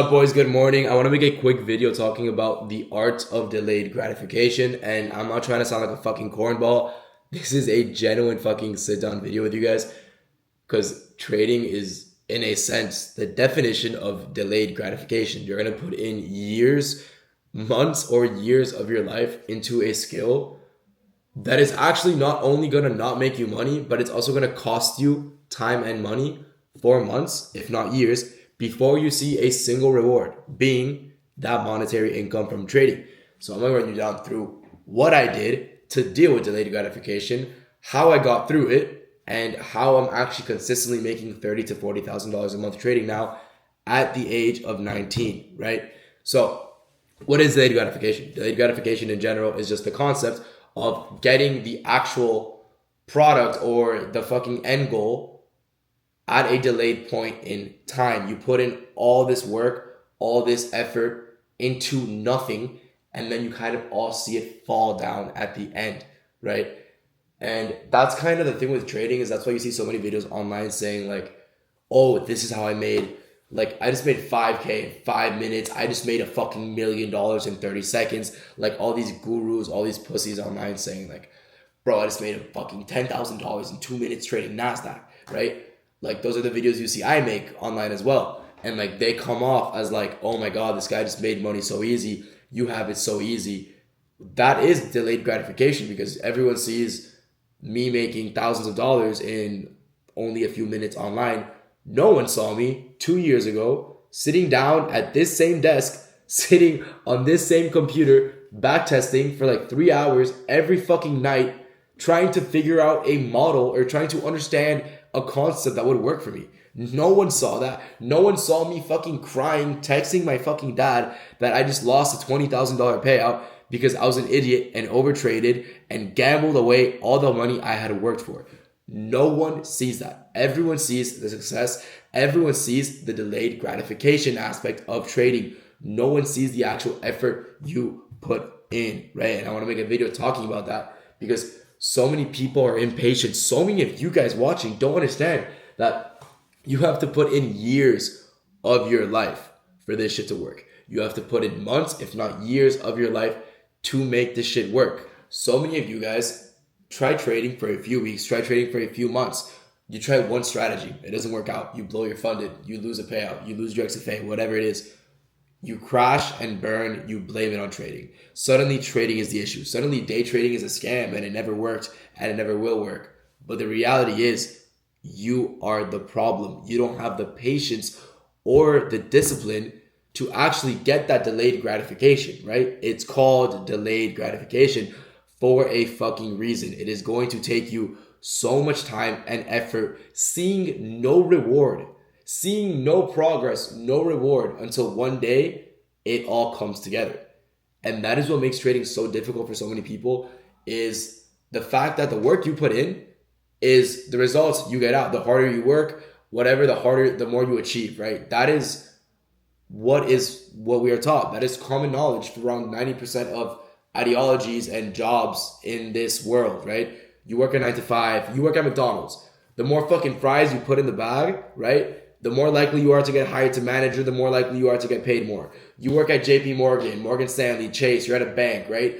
Up, boys? Good morning. I want to make a quick video talking about the art of delayed gratification, and I'm not trying to sound like a fucking cornball. This is a genuine fucking sit down video with you guys because trading is, in a sense, the definition of delayed gratification. You're gonna put in years, months, or years of your life into a skill that is actually not only gonna not make you money, but it's also gonna cost you time and money for months, if not years, before you see a single reward, being that monetary income from trading. So I'm gonna run you down through what I did to deal with delayed gratification, how I got through it, and how I'm actually consistently making $30,000 to $40,000 a month trading now at the age of 19, right? So what is delayed gratification? Delayed gratification in general is just the concept of getting the actual product or the fucking end goal at a delayed point in time. You put in all this work, all this effort into nothing, and then you kind of all see it fall down at the end, right? And that's kind of the thing with trading, is that's why you see so many videos online saying like, oh, this is how I made, like, I just made 5K in 5 minutes. I just made a fucking $1 million in 30 seconds. Like all these gurus, all these pussies online saying like, bro, I just made a fucking $10,000 in 2 minutes trading NASDAQ, right? Like those are the videos you see I make online as well. And like they come off as like, oh my God, this guy just made money so easy. You have it so easy. That is delayed gratification because everyone sees me making thousands of dollars in only a few minutes online. No one saw me 2 years ago sitting down at this same desk, sitting on this same computer, back testing for like 3 hours every fucking night, trying to figure out a model or trying to understand a concept that would work for me. No one saw that. No one saw me fucking crying, texting my fucking dad that I just lost a $20,000 payout because I was an idiot and overtraded and gambled away all the money I had worked for. No one sees that. Everyone sees the success. Everyone sees the delayed gratification aspect of trading. No one sees the actual effort you put in, right? And I want to make a video talking about that because so many people are impatient. So many of you guys watching don't understand that you have to put in years of your life for this shit to work. You have to put in months, if not years of your life to make this shit work. So many of you guys try trading for a few weeks, try trading for a few months. You try one strategy, it doesn't work out. You blow your funded, you lose a payout, you lose your XFA, whatever it is. You crash and burn, you blame it on trading. Suddenly trading is the issue. Suddenly day trading is a scam and it never worked and it never will work. But the reality is you are the problem. You don't have the patience or the discipline to actually get that delayed gratification, right? It's called delayed gratification for a fucking reason. It is going to take you so much time and effort seeing no reward, seeing no progress, no reward until one day it all comes together. And that is what makes trading so difficult for so many people, is the fact that the work you put in is the results you get out. The harder you work, whatever, the more you achieve, right? That is what we are taught. That is common knowledge for around 90% of ideologies and jobs in this world, right? You work a 9 to 5, you work at McDonald's. The more fucking fries you put in the bag, right? The more likely you are to get hired to manager, the more likely you are to get paid more. You work at JP Morgan, Morgan Stanley, Chase, you're at a bank, right?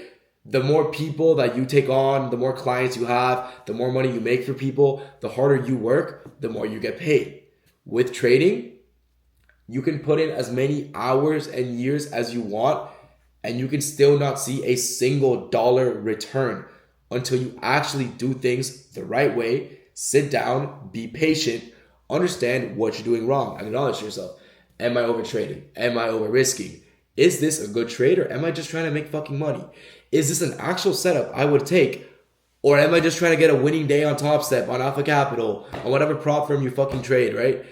The more people that you take on, the more clients you have, the more money you make for people, the harder you work, the more you get paid. With trading, you can put in as many hours and years as you want, and you can still not see a single dollar return until you actually do things the right way, sit down, be patient, understand what you're doing wrong, acknowledge yourself. Am I overtrading? Am I over risking? Is this a good trade or am I just trying to make fucking money? Is this an actual setup I would take? Or am I just trying to get a winning day on Top Step, on Alpha Capital, on whatever prop firm you fucking trade, right?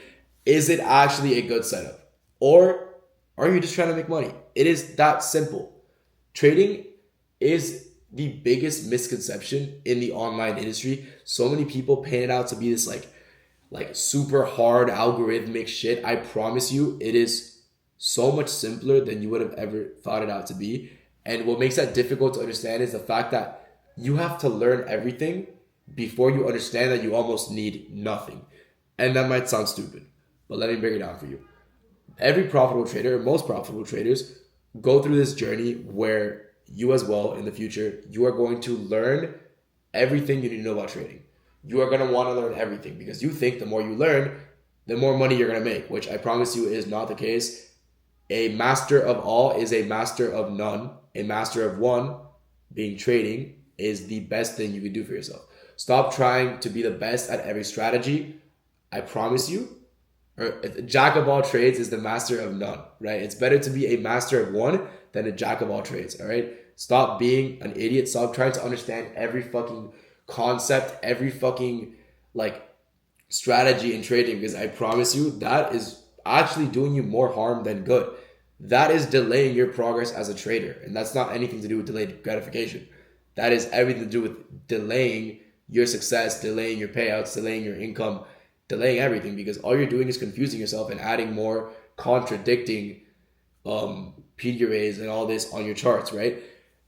Is it actually a good setup? Or are you just trying to make money? It is that simple. Trading is the biggest misconception in the online industry. So many people paint it out to be this like super hard algorithmic shit. I promise you, it is so much simpler than you would have ever thought it out to be. And what makes that difficult to understand is the fact that you have to learn everything before you understand that you almost need nothing. And that might sound stupid, but let me break it down for you. every profitable trader, most profitable traders, go through this journey where you as well in the future, you are going to learn everything you need to know about trading. You are going to want to learn everything because you think the more you learn, the more money you're going to make, which I promise you is not the case. A master of all is a master of none. A master of one, being trading, is the best thing you can do for yourself. Stop trying to be the best at every strategy. I promise you, a jack of all trades is the master of none, right? It's better to be a master of one than a jack of all trades, all right? Stop being an idiot. Stop trying to understand every fucking concept, every fucking like strategy in trading, because I promise you that is actually doing you more harm than good. That is delaying your progress as a trader, and that's not anything to do with delayed gratification. That is everything to do with delaying your success, delaying your payouts, delaying your income, delaying everything, because all you're doing is confusing yourself and adding more contradicting PDRAs and all this on your charts, right?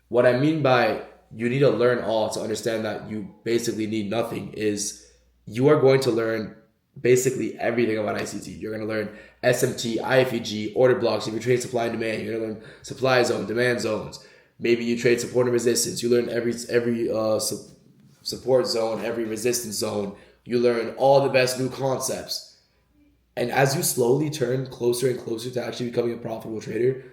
What I mean by you need to learn all to understand that you basically need nothing is you are going to learn basically everything about ICT. You're going to learn SMT, IFEG, order blocks. If you trade supply and demand, you're going to learn supply zone, demand zones. Maybe you trade support and resistance. You learn every support zone, every resistance zone. You learn all the best new concepts. And as you slowly turn closer and closer to actually becoming a profitable trader,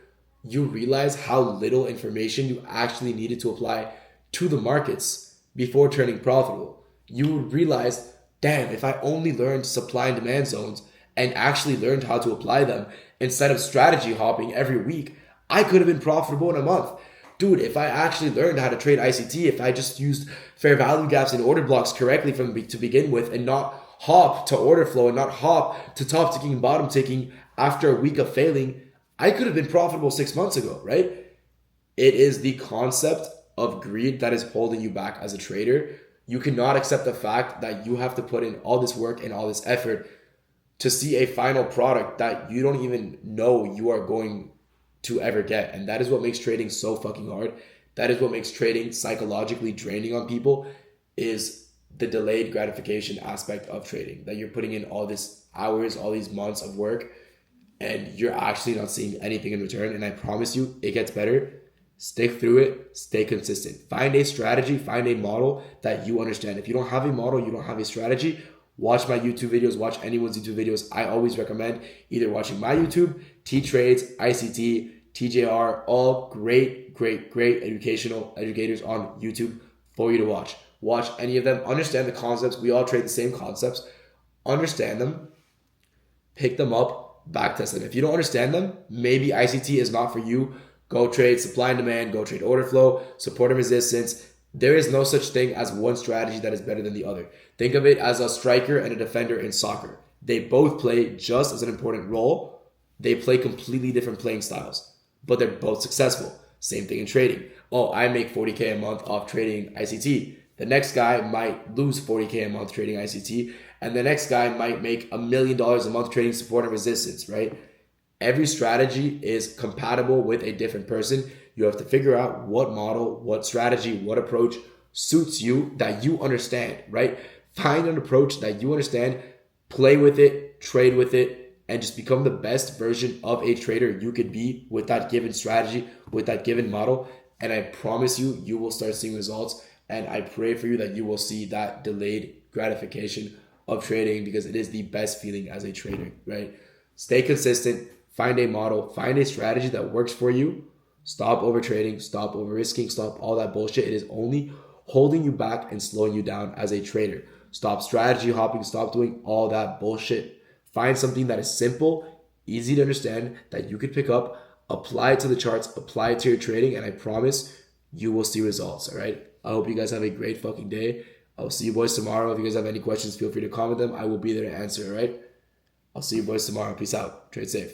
you realize how little information you actually needed to apply to the markets before turning profitable. You realize, damn, if I only learned supply and demand zones and actually learned how to apply them instead of strategy hopping every week, I could have been profitable in a month. Dude, if I actually learned how to trade ICT, if I just used fair value gaps and order blocks correctly to begin with and not hop to order flow and not hop to top ticking and bottom ticking after a week of failing, I could have been profitable 6 months ago, right? It is the concept of greed that is holding you back as a trader. You cannot accept the fact that you have to put in all this work and all this effort to see a final product that you don't even know you are going to ever get. And that is what makes trading so fucking hard. That is what makes trading psychologically draining on people, is the delayed gratification aspect of trading, that you're putting in all this hours, all these months of work, and you're actually not seeing anything in return. And I promise you, it gets better. Stick through it. Stay consistent. Find a strategy. Find a model that you understand. If you don't have a model, you don't have a strategy, watch my YouTube videos. Watch anyone's YouTube videos. I always recommend either watching my YouTube, T-Trades, ICT, TJR, all great educators on YouTube for you to watch. Watch any of them. Understand the concepts. We all trade the same concepts. Understand them. Pick them up. Backtest them. If you don't understand them, maybe ICT is not for you. Go trade supply and demand. Go trade order flow, support and resistance. There is no such thing as one strategy that is better than the other. Think of it as a striker and a defender in soccer. They both play just as an important role. They play completely different playing styles, but they're both successful. Same thing in trading. Oh, I make 40K a month off trading ICT. The next guy might lose 40K a month trading ICT, and the next guy might make $1 million a month trading support and resistance, right? Every strategy is compatible with a different person. You have to figure out what model, what strategy, what approach suits you, that you understand, right? Find an approach that you understand, play with it, trade with it, and just become the best version of a trader you could be with that given strategy, with that given model. And I promise you, you will start seeing results. And I pray for you that you will see that delayed gratification of trading, because it is the best feeling as a trader, right? Stay consistent, find a model, find a strategy that works for you. Stop over trading, stop over risking, stop all that bullshit. It is only holding you back and slowing you down as a trader. Stop strategy hopping, stop doing all that bullshit. Find something that is simple, easy to understand, that you could pick up, apply it to the charts, apply it to your trading, and I promise you will see results, all right? I hope you guys have a great fucking day. I'll see you boys tomorrow. If you guys have any questions, feel free to comment them. I will be there to answer, all right? I'll see you boys tomorrow. Peace out. Trade safe.